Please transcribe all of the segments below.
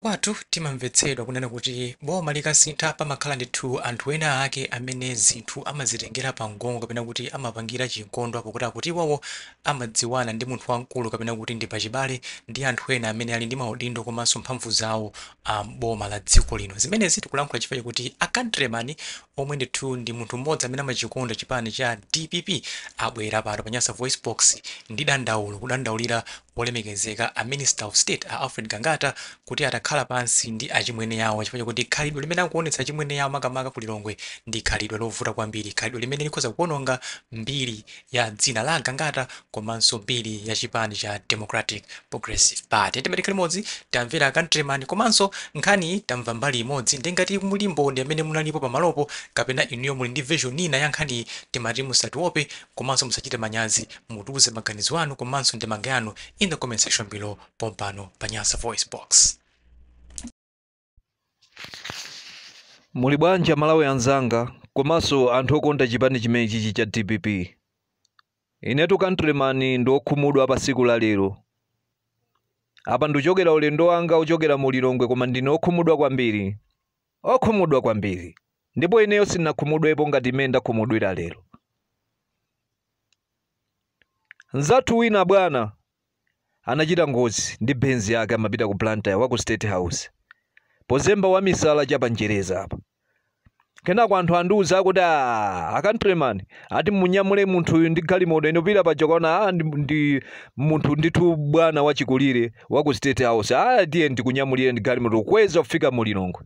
Kwathu timamvetsedwa kunena kuti boma likasintha pamakhala ndithu anthu ena ake amene zinthu amazitengera pa mgongo kapena kuti amapangira chinkondo apo kuti iwowo amadziwana ndi munthu wamkulu kapena kuti ndi pachibale ndi anthu ena amene ali ndi maudindo komanso mphamvu zawo boma la dziko lino. Zimenezi tikulankhula chifukwa chakuti a countryman omwe ndithu ndi munthu mmodzi amene amachikonda chipani cha DPP abwera pano pa Nyasa Voice Box ndi dandaulo kudandaulira olemekezeka a Minister of State a Alfred Gangata kuti atakhala pansi ndi achimwene yawo chifukwa chakuti khalidwe limene akuonetsa achimwene yawo makamaka ku Lilongwe ndi khalidwe lovuta kwambiri, khalidwe limene likhoza kuononga mbiri ya dzina la Gangata komanso mbiri ya chipani cha Democratic Progressive Party. Timatikhala limodzi tamvera countryman komanso nkhani tamva mbali imodzi ndengati muli mboni amene munalipo pamalopo kapena inuyo muli ndi vision ina ya nkhani timati musatiope komanso musachite manyazi mutuze maganizo anu komanso ndemanga yanu in the comment section below pompano pa Nyasa Voice Box. Muli bwanji Malawi anzanga komanso anthu okonda chipani chimenechi cha DPP. Inetu countryman ndi okhumudwa pa siku la lero. Apa ndichokera ulendo wanga uchokera mu Lilongwe koma ndine okhumudwa kwambiri. Okhumudwa kwambiri. Ndipo ineyo sinakhumudwepo ngati imene ndakhumudwira lero. Nzathu wina bwana anachita ngozi ndi benzi yake amapita ku Blantyre wa ku State House. Pozemba wa misala cha panjereza apa. Kenako anthu andiuza kuti a countryman ati munyamule munthu uyu ndi galimoto inopita pa jokona ndi munthu ndithu bwana wachikulire wa ku State House. Tiye ndikunyamulire ndi galimoto kweza kufika mu Lilongwe.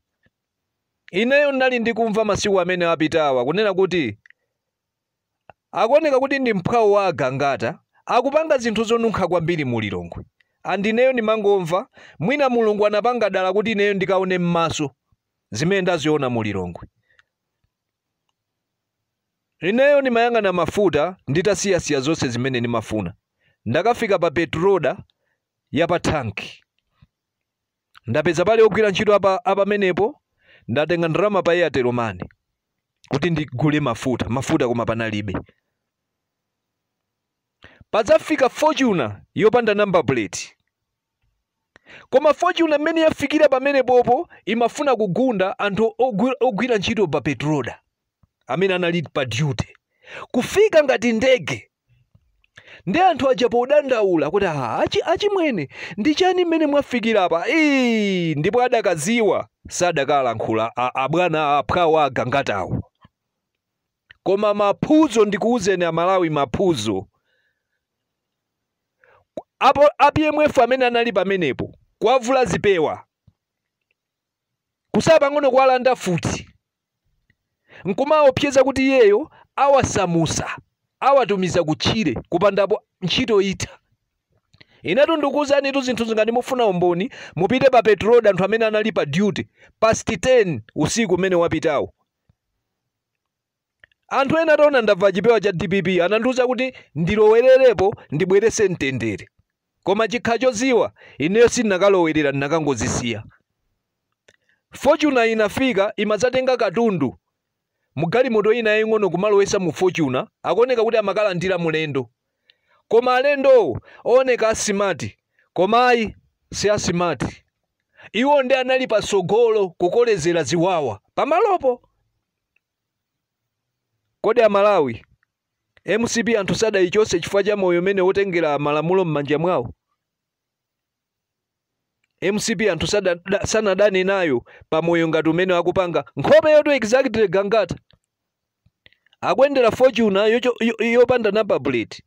Ineyo ndali ndikumva masiku amene apitawa kunena kuti akuoneka kuti ndi mphawo wa Gangata akupanga zinthu zonunkha kwambiri mu Lilongwe. Andineyo ndimangomva mwina Mulungu anapanga dala kuti ineyo ndikaone m'maso zimene ndaziona mu Lilongwe. Ineyo ndimayang'ana mafuta nditasiyasiya zonse zimene ndimafuna. Ndakafika pa petroda ya pa tanki. Ndapeza pale ogwira ntchito apamenepo ndatenga ndalama pa Airtel Money kuti ndigule mafuta koma panalibe. Padzafika Fortuner yopanda number plate. Koma Fortuner mmene yafikira pamenepopo imafuna kugunda anthu ogwira ntchito pa petroda amene anali pa duty. Kufika ngati ndege. Ndi anthu aja podandaula kuti achimwene ndi chani mmene mwafikira apa. Ndipo adakaziwa sadakalankhula abwana aphwawo a Gangatawo. Koma maphuzo ndikuuzeni Amalawi maphuzo. Apo APMF amene anali pamenepo kwavula zipewa. Kusaba ngono kwalanda futi. Nkumaopseza kuti iyeyo awasamusa, awatumiza kutchire kupandapo ntchito ita. Inetu ndikuuzani tu zinthu zingati mufuna umboni mupite pa petroda anthu amene anali pa duty past 10 usiku umene wapitawo. Anthu ena taona ndabva chipewa cha DPP anandiuza kuti ndilowererepo ndibwerese mtendere. Koma chikha choziwa ineyo sinakalowerera ndinakangozisiya. Fortuner inafika imazatenga katundu. Mugalimoto ina yaying'ono kumalowesa mu Fortuner akuoneka kuti amakalandira mulendo. Koma alendo oneka asimati. Koma ayi si asimati. Iwo ndi anali pasogolo kukolezera ziwawa pamalopo. Kodi Amalawi MCP anthu sadaichose chifukwa cha moyo umene wotengera malamulo m'manja mwawo. MCP anthu sanadane nayo pa moyo ngati umene akupanga nkhope yoto exactly Gangata. Akuyendera Fortuner yopanda number plate.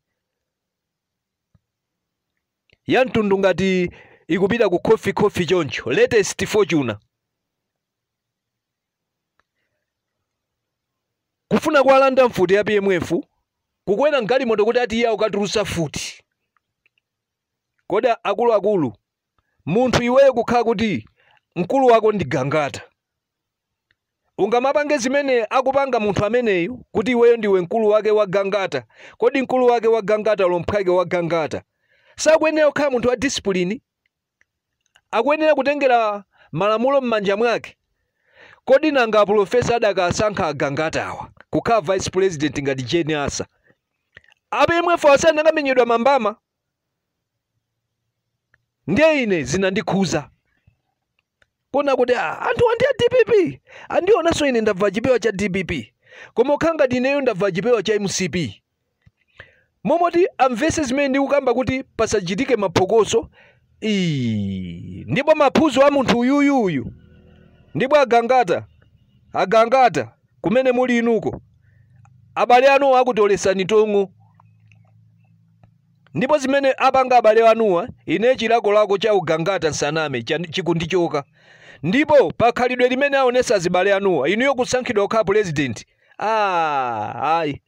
Ya mtundu ngati ikupita ku coffee choncho latest Fortuner. Kufuna kwalanda mfuti ya PMF kukwera galimoto kuti ati iye ukatulusa futi. Kodi akulu munthu iweyo kukhala kuti mkulu wako ndi Gangata. Ungamapange zimene akupanga munthu ameneyu kuti iweyo ndiwe mkulu wake wa Gangata. Kodi mkulu wake wa Gangata lomphwake wa Gangata sakuyenera kukhala munthu wa discipline? Akuyenera kutengera malamulo m'manja mwake. Kodi nanga profesa adakasankha Gangata awa kukhala vice president ngati Jane Asa. APMF asana ngamenyedwa mambama. Ndiye ine zinandikhuza. Kona kuti anthu andi a DPP andionanso ine ndabva chipewa cha DPP koma ukhanga dineyo ndabva chipewa cha MCP momoti amvese zimene ndikukamba kuti pasachitike maphokoso ndipo maphuzo a munthu uyuyuyu ndipo agangata kumene muli inuko abale anuwa akutolesani tongo ndipo zimene apanga abale anuwa ine chilakolako cha ugangata nsaname chikundichoka ndipo pakhalidwe limene aonesa azibale anuwa inuyo kusankhidwa kukhala president ayi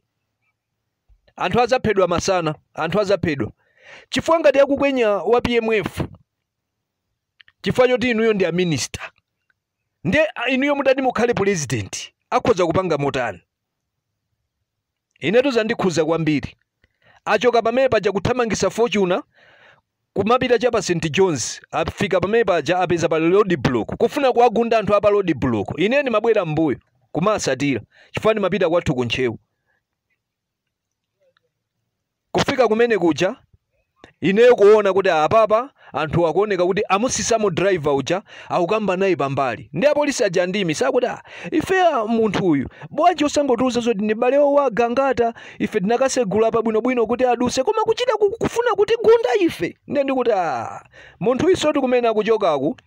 anthu azaphedwa masana anthu azaphedwa chifukwa ngati akukwenya wa PMF chifukwa choti inuyo ndi a minister ndiye inuyo mudati mukhale president akhoza kupanga motani inetu zandikhuza kwambiri achoka pamene paja kuthamangisa Fortuna kumapita cha pa St John's afika pamene paja apeza pa road block kufuna kuagunda anthu apa road block ine ndimabwera mbuyo kumasatira chifukwa ndimapita kwathu kuntchewu kufika kumene kuja ineyo kuona kuti apapa anthu akuoneka kuti amusisamo driver uja akukamba naye pambali ndi apolisi aja ndimi sakuti ife munthu uyu bwanji osangotuza zoti ndi bale wa gangata ife tinakasegula pabwinobwino kuti aduse koma kuchita kufuna kuti gunda ife ndiye ndikuti munthu isotu kumene akuchokaku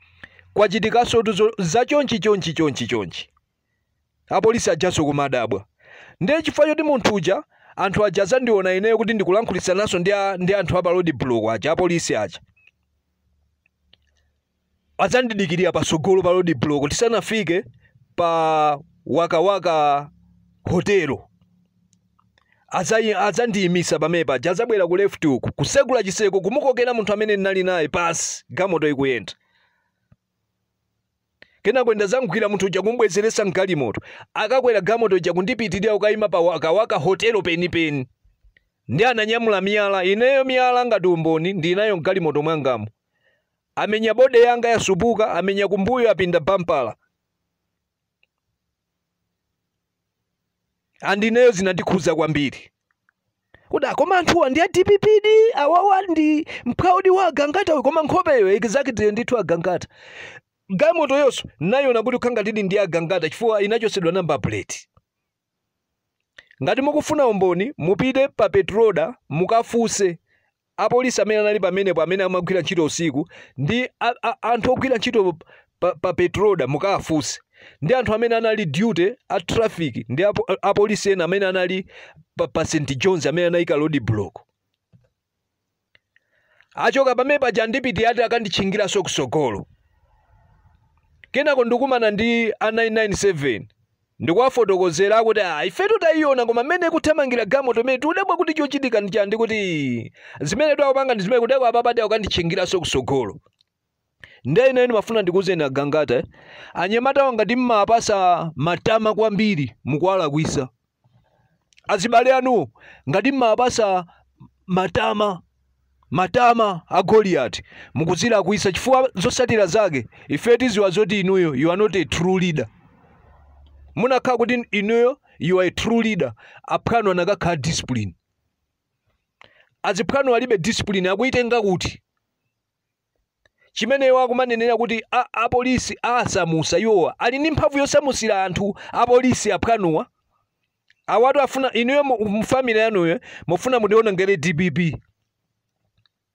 kwachitikaso za chonchi apolisi ajaso kumadabwa ndiye chifukwa choti munthu uja anthu aja azandiona ineyo kuti ndikulankhulitsanaso ndi anthu apa road block aja apolisi aja azandidikirira pasogolo pa road block tisanafike pa Waka hotelo azandiyimisa pamene paja azabwera ku left uku kusegula chiseko kumukokera munthu amene ndinali naye pasi gamoto ikuyenda kena kwenda zangwira munthu uja kumbwezeresa mgalimoto akakwera gamoto uja kundipitirira ukayima pa Waka hotelo penipeni ndi ananyamula miyala ineyo miyala ngati umboni ndinayo mgalimoto mwangamo amenya bode yanga yasupuka amenya kumbuyo apinda pampala andineyo zinandikhuza kwambiri kuda koma anthuwa ndi a DPPD awawa ndi mphwaudi wa gangata koma nkhopeyo exactly ndithu agangata gamoto yonso nayona kuti ukhanga tidi ndi agangata chifukwa inachosedwa number plate ngati mukufuna umboni mupite pa petroda mukafuse apolisi amene anali pamenepo amene amagwira ntchito usiku ndi anthu ogwira ntchito pa petroda mukafuse ndi anthu amene anali duty a traffic ndi apolisi ena amene anali pa St John's amene anayika road block achoka pamene paja ndipiti ati akanditchingiranso kusogolo kenako ndikumana ndi a 997 ndikuwafotokozera kuti ifetu tayiona koma mmene kuthamangira gamoto mene tudabwa kuti chochitika ndichandi kuti zimene twakupanga ndi zimene kuteko apapati akanditchingiranso kusogolo ndiye ine ndimafuna ndikuwuzeni agangata anyamata wanga timmapasa matama kwambiri mukuwalakwisa azibale anu ngati mmapasa matama a Goliath mukuzilakwisa chifukwa zosatira zake ife tiziwa zoti inuyo you are not a true leader munakhala kuti inuyo you are a true leader aphwano anakakhala discipline aziphwano alibe discipline akuitenga kuti chimene iwo akumanenera kuti apolisi asamusa iwowa ali ndi mphamvu yosamusira anthu apolisi aphwanowa awatu afuna inuyo mufamily yanuyo mufuna mudionongere DPP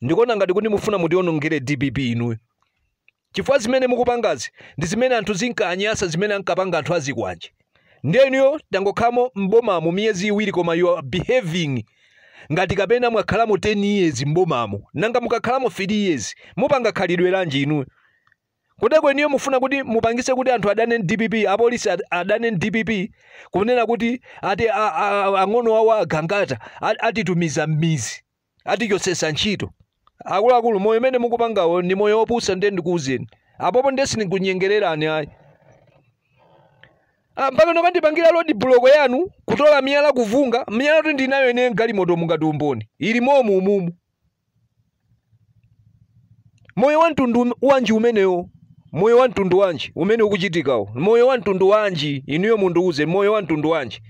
ndikuona ngati kuti mufuna mudionongere DPP inuyo chifukwa zimene mukupangazi ndi zimene anthu zinkanyasa zimene ankapanga anthu azikwanje ndiye inuyo tangokhamo mbomamo miyezi iwiri koma you are behaving ngati kapena mwakhalamo 10 years mbomamo nanga mukakhalamo 3 years mupanga khalidwe lanji inuyo kuteko inuyo mufuna kuti mupangise kuti anthu adane DPP apolisi adane DPP kunena kuti ati ang'ono wawo agangata atitumiza m'mizi atichosesa ntchito akuluakulu moyo mene mukupangawo ndi moyo wopusa ndiye ndikuwuzeni apopo ndesi ndikunyengererani ayi mpaka nokandipangira road block yanu kutola miyala kuvunga miyala kuti ndinayo ine galimoto mungati umboni ili momu umumu moyo wa mtundu wanji umenewo moyo wa mtundu wanji umene ukuchitikawo moyo wa mtundu wanji inuyo munduuze moyo wa mtundu wanji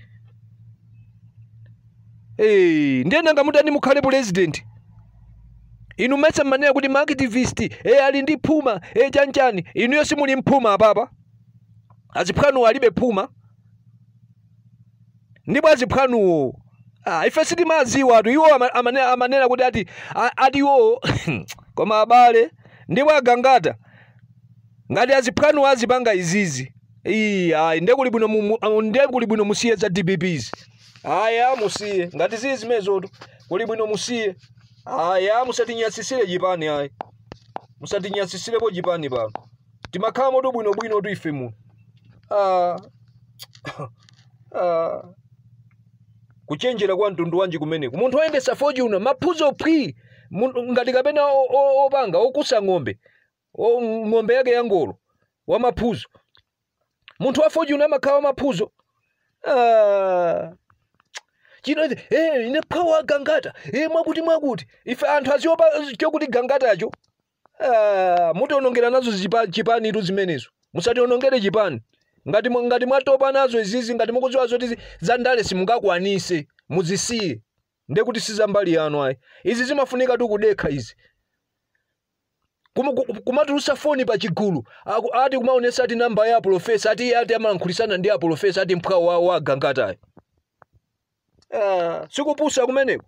ndiye nanga mutani mukhale president inu mese manena kuti maaktivist ali ndi phuma chanchani inuyo simuli mphuma apapa aziphwanu alibe phuma ndipo aziphwanuwo ife sitimaziwa atu iwo amanena kuti ati iwo koma abale ndipo agangata ngati aziphwanu azipanga izizi nde kuli bwino musiye za DPPs musiye ngati zizi zimezotu kuli bwino musiye musatinyasisire chipani musatinyasisirepo chipani pano timakhala moto bwinobwino tu ife muno kuchenjera kwa mtundu wanji kumeneku munthu oyendesa fortune maphuzo phi ngati kapena opanga okusa ng'ombe ng'ombe yake ya ngolo wa maphuzo munthu wa fortune amakhala maphuzo chino ine phawa gangata mwakuti ife anthu aziopa chokuti gangatacho mutionongera nazo chipani tu zimenezo musationongere chipani ngati mwatopa nazo izizi ngati mukuziwa zoti za ndale simungakwanise muzisiye ndekuti sizambali yanu ayi izi zimafunika tu kudekha izi kumatulusa foni pa chigulu ati kumaonesa ati namba ya profesa ati amalankhulitsana ndi a profesa ati mphawa wa gangatayo sikupusa kumeneko